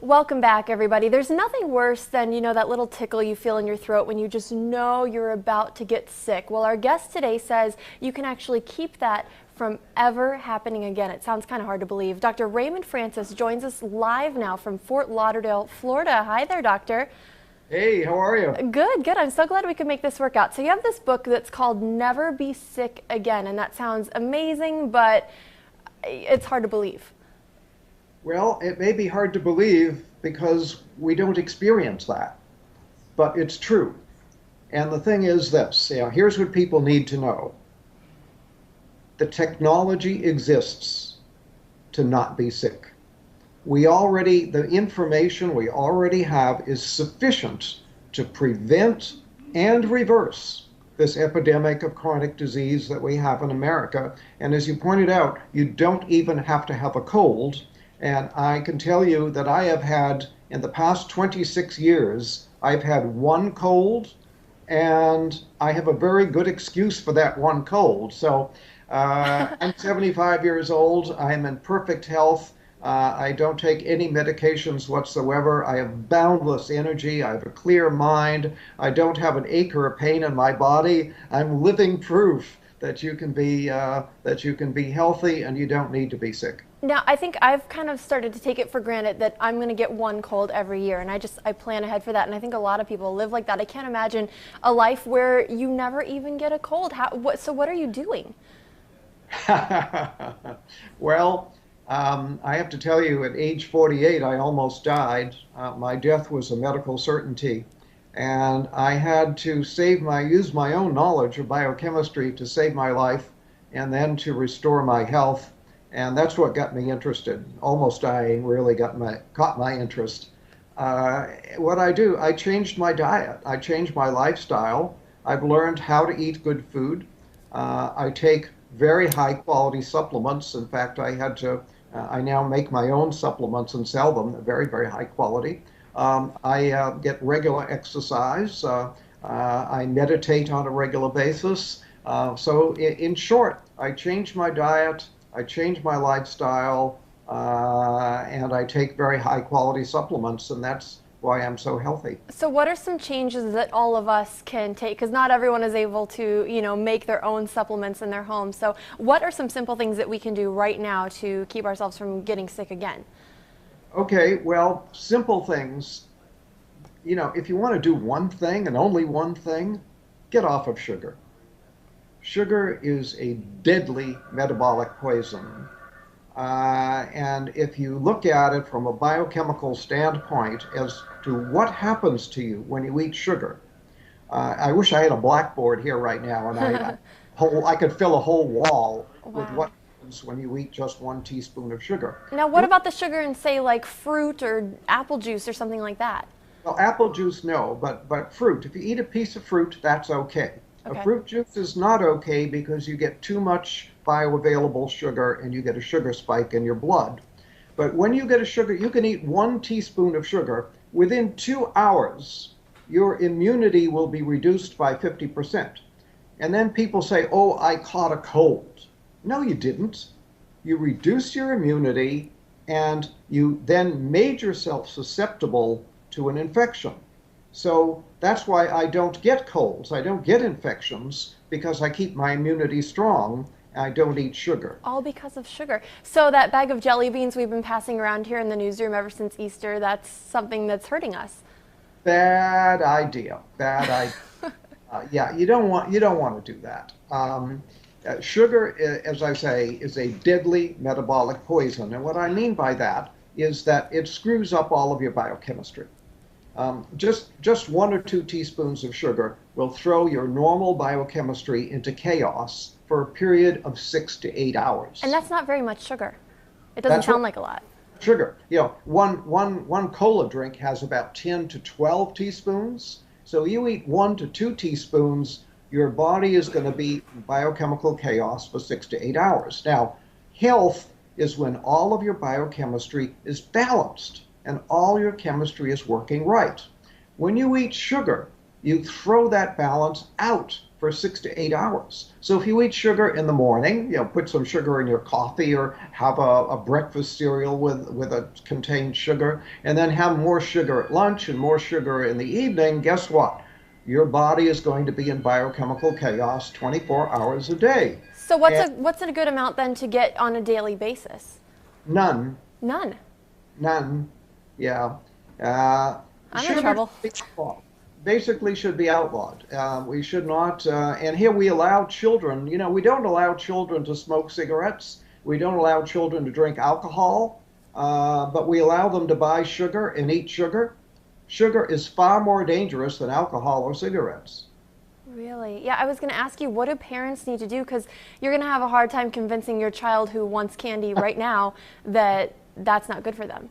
Welcome back, everybody. There's nothing worse than, that little tickle you feel in your throat when you just know you're about to get sick. Well, our guest today says you can actually keep that from ever happening again. It sounds kind of hard to believe. Dr. Raymond Francis joins us live now from Fort Lauderdale, Florida. Hi there, doctor. Hey, how are you? Good, good. I'm so glad we could make this work out. So you have this book that's called Never Be Sick Again, and that sounds amazing, but it's hard to believe. Well, it may be hard to believe because we don't experience that, but it's true. And the thing is this, here's what people need to know. The technology exists to not be sick. The information we already have is sufficient to prevent and reverse this epidemic of chronic disease that we have in America. And as you pointed out, you don't even have to have a cold. And I can tell you that I have had, in the past 26 years, I've had one cold, and I have a very good excuse for that one cold. So I'm 75 years old. I am in perfect health. I don't take any medications whatsoever. I have boundless energy. I have a clear mind. I don't have an ache or a pain in my body. I'm living proof that you can be healthy and you don't need to be sick. Now, I think I've kind of started to take it for granted that I'm going to get one cold every year, and I plan ahead for that, and I think a lot of people live like that. I can't imagine a life where you never even get a cold. So what are you doing? Well, I have to tell you, at age 48, I almost died. My death was a medical certainty, and I had to use my own knowledge of biochemistry to save my life and then to restore my health. And that's what got me interested. Almost dying really caught my interest. What I do, I changed my diet. I changed my lifestyle. I've learned how to eat good food. I take very high quality supplements. In fact, I now make my own supplements and sell them, very, very high quality. I get regular exercise. I meditate on a regular basis. So in short, I changed my diet. I change my lifestyle, and I take very high quality supplements, and that's why I'm so healthy. So what are some changes that all of us can take? Because not everyone is able to, make their own supplements in their home. So what are some simple things that we can do right now to keep ourselves from getting sick again? Okay, well, simple things. If you want to do one thing and only one thing, get off of sugar. Sugar is a deadly metabolic poison. And if you look at it from a biochemical standpoint as to what happens to you when you eat sugar, I wish I had a blackboard here right now and I could fill a whole wall with what happens when you eat just 1 teaspoon of sugar. Now, what about the sugar in, say, like fruit or apple juice or something like that? Well, apple juice, no, but fruit. If you eat a piece of fruit, that's okay. Okay. A fruit juice is not okay because you get too much bioavailable sugar and you get a sugar spike in your blood. But when you get a sugar, you can eat 1 teaspoon of sugar. Within 2 hours, your immunity will be reduced by 50%. And then people say, oh, I caught a cold. No, you didn't. You reduce your immunity and you then made yourself susceptible to an infection. So that's why I don't get colds. I don't get infections because I keep my immunity strong. I don't eat sugar. All because of sugar. So that bag of jelly beans we've been passing around here in the newsroom ever since Easter, that's something that's hurting us. Bad idea. Bad idea. Yeah, you don't want to do that. Sugar, as I say, is a deadly metabolic poison. And what I mean by that is that it screws up all of your biochemistry. Just 1 or 2 teaspoons of sugar will throw your normal biochemistry into chaos for a period of 6 to 8 hours. And that's not very much sugar. It doesn't sound like a lot. Sugar. One cola drink has about 10 to 12 teaspoons. So you eat 1 to 2 teaspoons, your body is going to be in biochemical chaos for 6 to 8 hours. Now, health is when all of your biochemistry is balanced and all your chemistry is working right. When you eat sugar, you throw that balance out for 6 to 8 hours. So if you eat sugar in the morning, put some sugar in your coffee or have a breakfast cereal with a contained sugar, and then have more sugar at lunch and more sugar in the evening, guess what? Your body is going to be in biochemical chaos 24 hours a day. So what's a good amount then to get on a daily basis? None. None. None. Yeah. I'm in trouble. Basically should be outlawed. We should not, and here we allow children, we don't allow children to smoke cigarettes. We don't allow children to drink alcohol, but we allow them to buy sugar and eat sugar. Sugar is far more dangerous than alcohol or cigarettes. Really? Yeah, I was going to ask you, what do parents need to do? Because you're going to have a hard time convincing your child who wants candy right now that that's not good for them.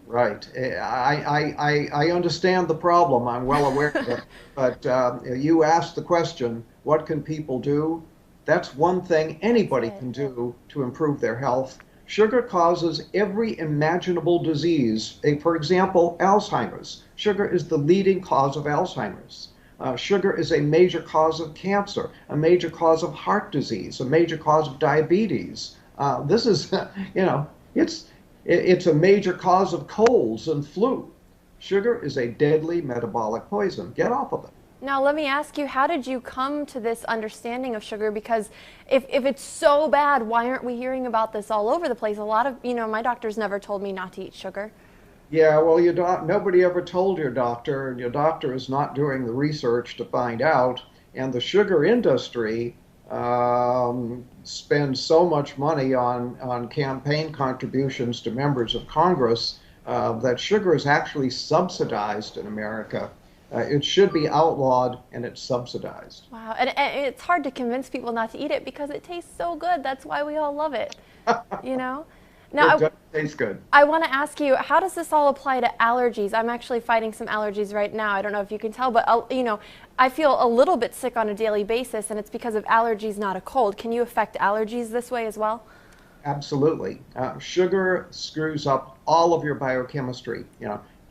Right. I understand the problem. I'm well aware of it. But you asked the question, what can people do? That's one thing anybody can do to improve their health. Sugar causes every imaginable disease. For example, Alzheimer's. Sugar is the leading cause of Alzheimer's. Sugar is a major cause of cancer, a major cause of heart disease, a major cause of diabetes. This is, it's a major cause of colds and flu. Sugar is a deadly metabolic poison. Get off of it. Now, let me ask you, how did you come to this understanding of sugar? Because if it's so bad, why aren't we hearing about this all over the place? A lot of, my doctors never told me not to eat sugar. Yeah, well, nobody ever told your doctor, and your doctor is not doing the research to find out. And the sugar industry spends so much money on campaign contributions to members of Congress that sugar is actually subsidized in America. It should be outlawed, and it's subsidized. Wow, and it's hard to convince people not to eat it because it tastes so good. That's why we all love it, Now, it does taste good. I want to ask you, how does this all apply to allergies? I'm actually fighting some allergies right now. I don't know if you can tell, but I feel a little bit sick on a daily basis, and it's because of allergies, not a cold. Can you affect allergies this way as well? Absolutely. Sugar screws up all of your biochemistry.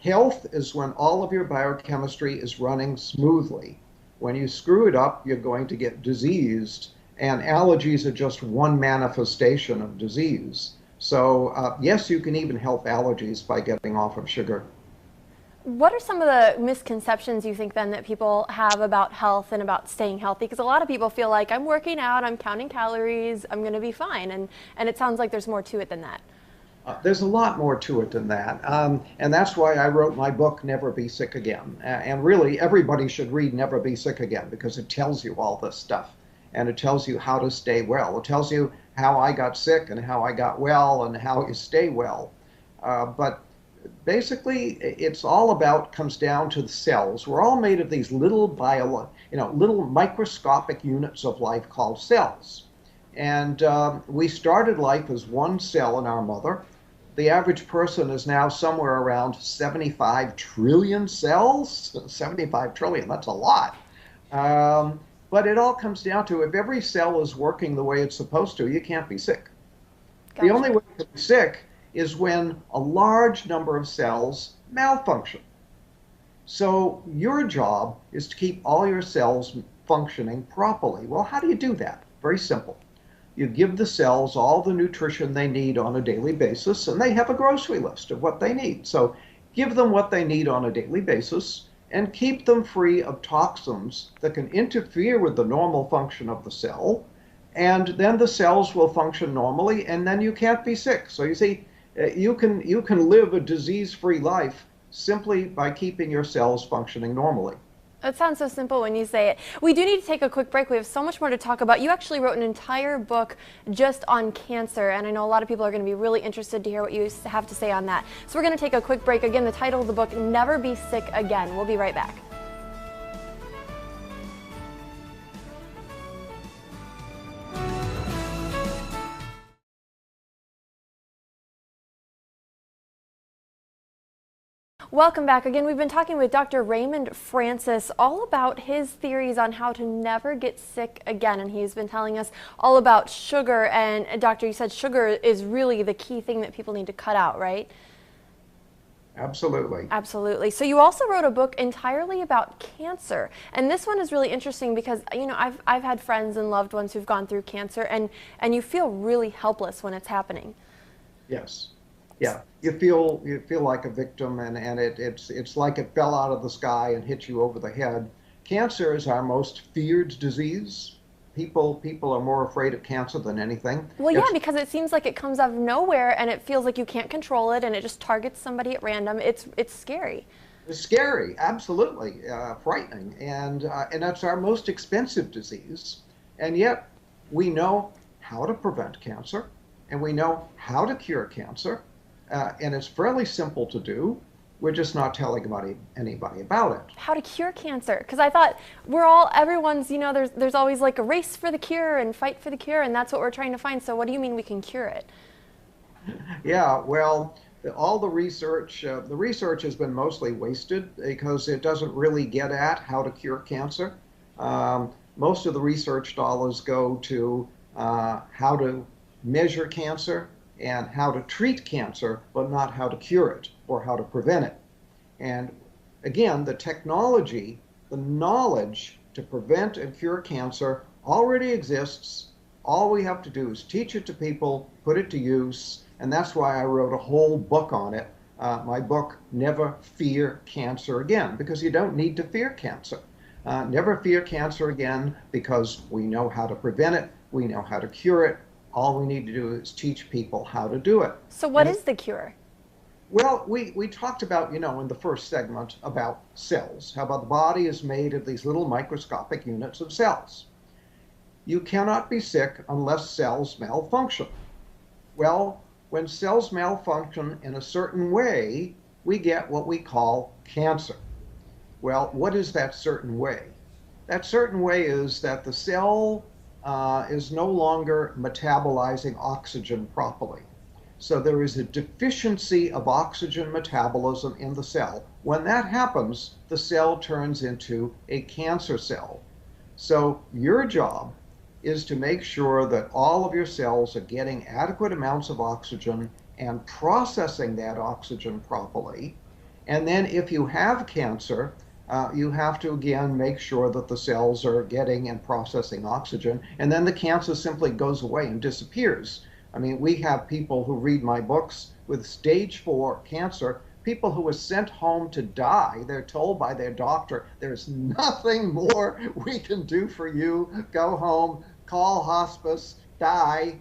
Health is when all of your biochemistry is running smoothly. When you screw it up, you're going to get diseased, and allergies are just one manifestation of disease. So yes, you can even help allergies by getting off of sugar. What are some of the misconceptions you think then that people have about health and about staying healthy? Because a lot of people feel like I'm working out, I'm counting calories, I'm going to be fine. And it sounds like there's more to it than that. There's a lot more to it than that. And that's why I wrote my book, Never Be Sick Again. And really, everybody should read Never Be Sick Again because it tells you all this stuff. And it tells you how to stay well. It tells you how I got sick and how I got well and how you stay well. But basically, it's all comes down to the cells. We're all made of these little little microscopic units of life called cells. And we started life as one cell in our mother. The average person is now somewhere around 75 trillion cells. 75 trillion, that's a lot. But it all comes down to if every cell is working the way it's supposed to, you can't be sick. Gotcha. The only way to be sick is when a large number of cells malfunction. So your job is to keep all your cells functioning properly. Well, how do you do that? Very simple. You give the cells all the nutrition they need on a daily basis, and they have a grocery list of what they need. So give them what they need on a daily basis, and keep them free of toxins that can interfere with the normal function of the cell, and then the cells will function normally, and then you can't be sick. So you see, you can live a disease-free life simply by keeping your cells functioning normally. It sounds so simple when you say it. We do need to take a quick break. We have so much more to talk about. You actually wrote an entire book just on cancer, and I know a lot of people are going to be really interested to hear what you have to say on that. So we're going to take a quick break. Again, the title of the book, Never Be Sick Again. We'll be right back. Welcome back. Again, we've been talking with Dr. Raymond Francis all about his theories on how to never get sick again. And he's been telling us all about sugar. And Doctor, you said sugar is really the key thing that people need to cut out, right? Absolutely. Absolutely. So you also wrote a book entirely about cancer. And this one is really interesting because, you know, I've had friends and loved ones who've gone through cancer, and you feel really helpless when it's happening. Yes. Yeah. You feel like a victim, and it's like it fell out of the sky and hit you over the head. Cancer is our most feared disease. People are more afraid of cancer than anything. Well, yeah, because it seems like it comes out of nowhere and it feels like you can't control it and it just targets somebody at random. It's scary. It's scary, absolutely frightening, and that's our most expensive disease. And yet we know how to prevent cancer, and we know how to cure cancer, and it's fairly simple to do. We're just not telling anybody about it. How to cure cancer? Because I thought everyone's, you know, there's always like a race for the cure and fight for the cure, and that's what we're trying to find. So what do you mean we can cure it? Yeah, well, all the research has been mostly wasted because it doesn't really get at how to cure cancer. Most of the research dollars go to how to measure cancer and how to treat cancer, but not how to cure it or how to prevent it. And again, the technology, the knowledge to prevent and cure cancer already exists. All we have to do is teach it to people, put it to use, and that's why I wrote a whole book on it. My book, Never Fear Cancer Again, because you don't need to fear cancer. Never fear cancer again because we know how to prevent it, we know how to cure it. All we need to do is teach people how to do it. So what is the cure? Well, we talked about, you know, in the first segment about cells, how about the body is made of these little microscopic units of cells. You cannot be sick unless cells malfunction. Well, when cells malfunction in a certain way, we get what we call cancer. Well, what is that certain way? That certain way is that the cell is no longer metabolizing oxygen properly. So there is a deficiency of oxygen metabolism in the cell. When that happens, the cell turns into a cancer cell. So your job is to make sure that all of your cells are getting adequate amounts of oxygen and processing that oxygen properly. And then if you have cancer, you have to again make sure that the cells are getting and processing oxygen, and then the cancer simply goes away and disappears. I mean, we have people who read my books with stage 4 cancer, people who were sent home to die. They're told by their doctor, there's nothing more we can do for you. Go home, call hospice, die.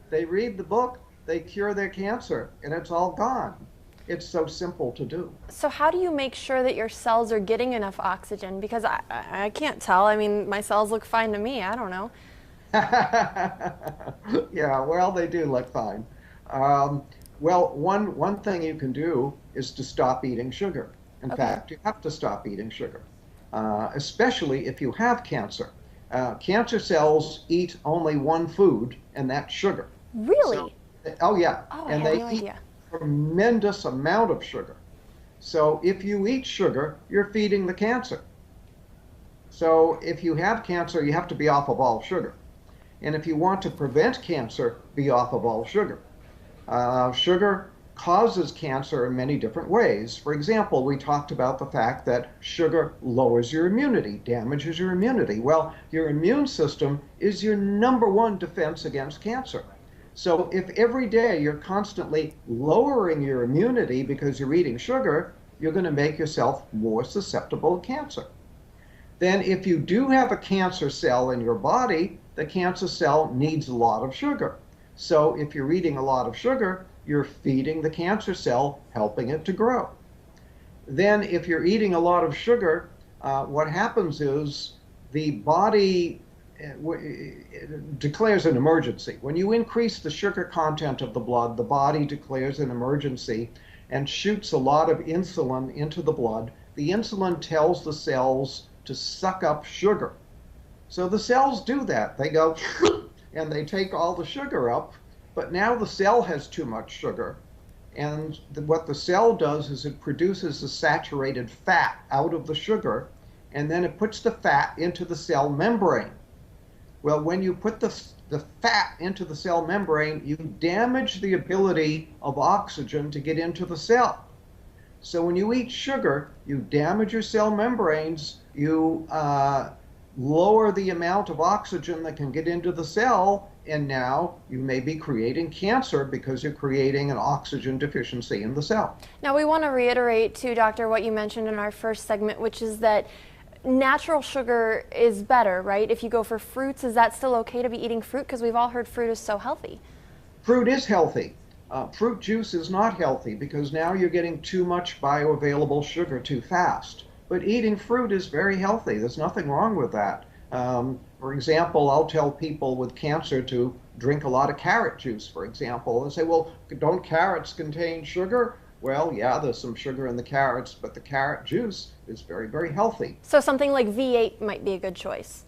They read the book, they cure their cancer, and it's all gone. It's so simple to do. So how do you make sure that your cells are getting enough oxygen? Because I can't tell. I mean, my cells look fine to me. I don't know. Yeah, well, they do look fine. Well, one thing you can do is to stop eating sugar. In fact, you have to stop eating sugar, especially if you have cancer. Cancer cells eat only one food, and that's sugar. Really? So, oh, yeah. Oh, and I had they no eat idea. a tremendous amount of sugar. So if you eat sugar, you're feeding the cancer. So if you have cancer, you have to be off of all sugar. And if you want to prevent cancer, be off of all sugar. Sugar causes cancer in many different ways. For example, we talked about the fact that sugar lowers your immunity, damages your immunity. Well, your immune system is your #1 defense against cancer. So if every day you're constantly lowering your immunity because you're eating sugar, you're going to make yourself more susceptible to cancer. Then if you do have a cancer cell in your body, the cancer cell needs a lot of sugar. So if you're eating a lot of sugar, you're feeding the cancer cell, helping it to grow. Then if you're eating a lot of sugar, what happens is the body declares an emergency. When you increase the sugar content of the blood, the body declares an emergency and shoots a lot of insulin into the blood. The insulin tells the cells to suck up sugar. So the cells do that. They go and they take all the sugar up, but now the cell has too much sugar. And what the cell does is it produces a saturated fat out of the sugar, and then it puts the fat into the cell membrane. Well, when you put the fat into the cell membrane, you damage the ability of oxygen to get into the cell. So when you eat sugar, you damage your cell membranes, you lower the amount of oxygen that can get into the cell, and now you may be creating cancer because you're creating an oxygen deficiency in the cell. Now we want to reiterate too, doctor, what you mentioned in our first segment, which is that natural sugar is better, right? If you go for fruits, is that still okay to be eating fruit? Because we've all heard fruit is so healthy. Fruit is healthy. Fruit juice is not healthy because now you're getting too much bioavailable sugar too fast. But eating fruit is very healthy. There's nothing wrong with that. For example, I'll tell people with cancer to drink a lot of carrot juice, for example. They say, well, don't carrots contain sugar? Well, yeah, there's some sugar in the carrots, but the carrot juice is very, very healthy. So something like V8 might be a good choice.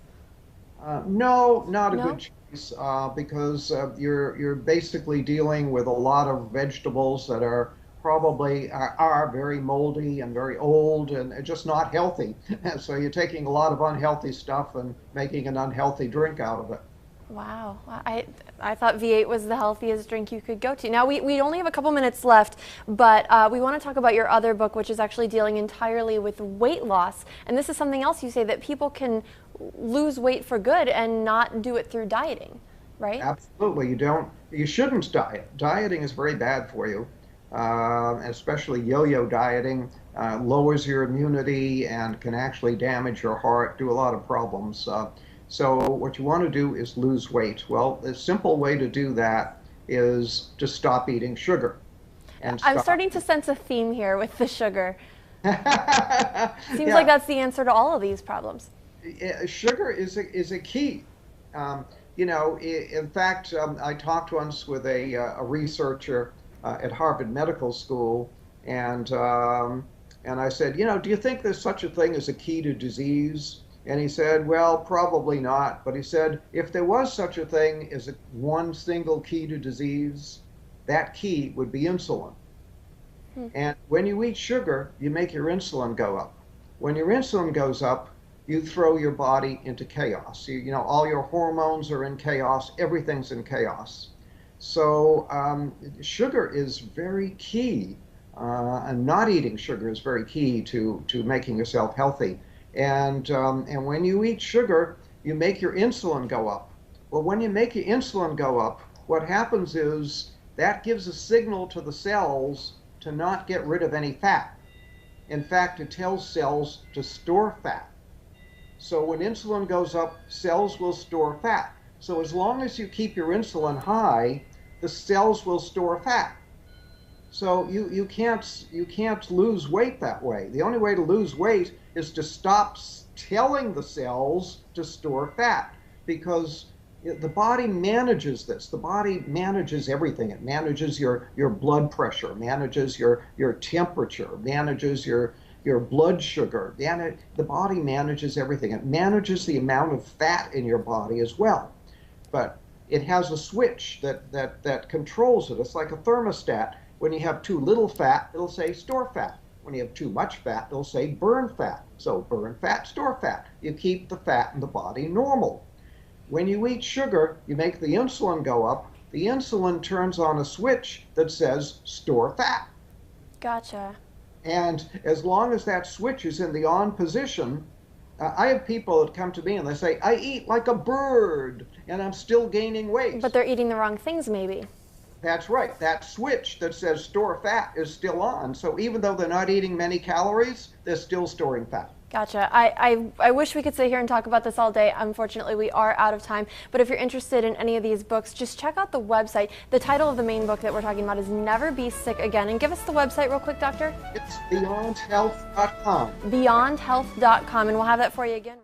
No, not a good choice because you're basically dealing with a lot of vegetables that are probably are very moldy and very old and just not healthy. So you're taking a lot of unhealthy stuff and making an unhealthy drink out of it. Wow, I thought V8 was the healthiest drink you could go to. Now we only have a couple minutes left, but we want to talk about your other book, which is actually dealing entirely with weight loss. And this is something else you say, that people can lose weight for good and not do it through dieting, right? Absolutely. You shouldn't diet. Dieting is very bad for you. Especially yo-yo dieting lowers your immunity and can actually damage your heart, do a lot of problems. So what you want to do is lose weight. Well, the simple way to do that is to stop eating sugar. I'm starting to sense a theme here with the sugar. Seems Yeah. like that's the answer to all of these problems. Sugar is a key. In fact, I talked once with a researcher at Harvard Medical School, and I said, do you think there's such a thing as a key to disease? And he said, well, probably not. But he said, if there was such a thing as one single key to disease, that key would be insulin. And when you eat sugar, you make your insulin go up. When your insulin goes up, you throw your body into chaos. All your hormones are in chaos. Everything's in chaos. So sugar is very key, and not eating sugar is very key to making yourself healthy. And when you eat sugar, you make your insulin go up. Well, when you make your insulin go up, what happens is that gives a signal to the cells to not get rid of any fat. In fact, it tells cells to store fat. So when insulin goes up, cells will store fat. So as long as you keep your insulin high, the cells will store fat. So you can't lose weight that way. The only way to lose weight is to stop telling the cells to store fat, because the body manages this. The body manages everything. It manages your blood pressure, manages your temperature, manages your blood sugar. The body manages everything. It manages the amount of fat in your body as well. But it has a switch that controls it. It's like a thermostat. When you have too little fat, it'll say store fat. When you have too much fat, it'll say burn fat. So burn fat, store fat. You keep the fat in the body normal. When you eat sugar, you make the insulin go up. The insulin turns on a switch that says store fat. Gotcha. And as long as that switch is in the on position, I have people that come to me and they say, I eat like a bird and I'm still gaining weight. But they're eating the wrong things maybe. That's right. That switch that says store fat is still on. So even though they're not eating many calories, they're still storing fat. Gotcha. I wish we could sit here and talk about this all day. Unfortunately, we are out of time. But if you're interested in any of these books, just check out the website. The title of the main book that we're talking about is Never Be Sick Again. And give us the website real quick, doctor. It's beyondhealth.com. Beyondhealth.com. And we'll have that for you again.